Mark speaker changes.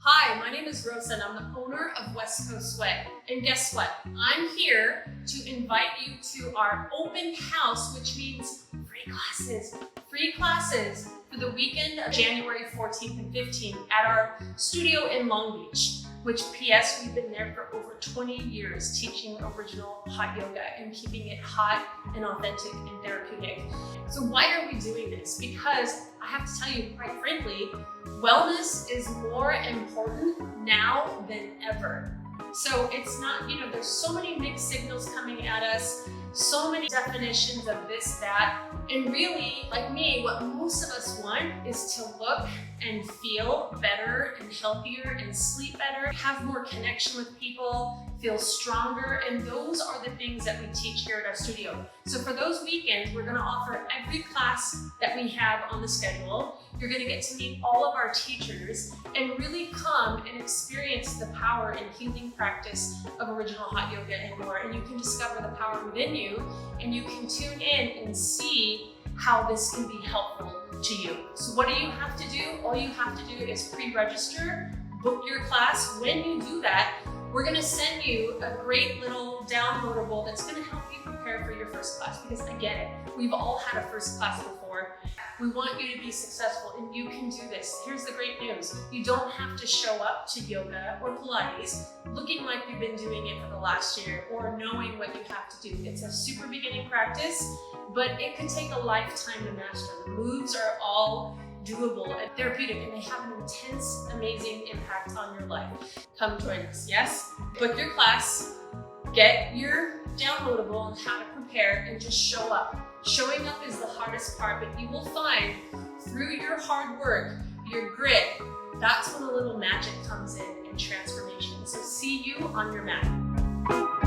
Speaker 1: Hi, my name is Rosa and I'm the owner of West Coast Sweat. And guess what? I'm here to invite you to our open house, which means free classes. Free classes for the weekend of January 14th and 15th at our studio in Long Beach, which PS, we've been there for over 20 years teaching original hot yoga and keeping it hot and authentic and therapeutic. So why are we doing this? Because I have to tell you, quite frankly, wellness is more important now than ever. So it's not, there's so many mixed signals coming at us, so many definitions of this, that, and really, like me, what most of us want is to look and feel better and healthier and sleep better, have more connection with people, feel stronger, and those are the things that we teach here at our studio. So for those weekends, we're gonna offer every class that we have on the schedule. You're gonna get to meet all of our teachers and really come and experience the power and healing practice of original hot yoga and more. And you can discover the power within you, and you can tune in and see how this can be helpful to you. So what do you have to do? All you have to do is pre-register, book your class. When you do that, we're gonna send you a great little downloadable that's gonna help you prepare for your first class, because I get it. We've all had a first class before. We want you to be successful, and you can do this. Here's the great news. You don't have to show up to yoga or Pilates looking like you've been doing it for the last year or knowing what you have to do. It's a super beginning practice, but it could take a lifetime to master. The moves are all doable and therapeutic, and they have an intense, amazing impact on your life. Come join us, yes? Book your class, get your downloadable on how to prepare, and just show up. Showing up is the hardest part, but you will find through your hard work, your grit, that's when a little magic comes in and transformation. So see you on your mat.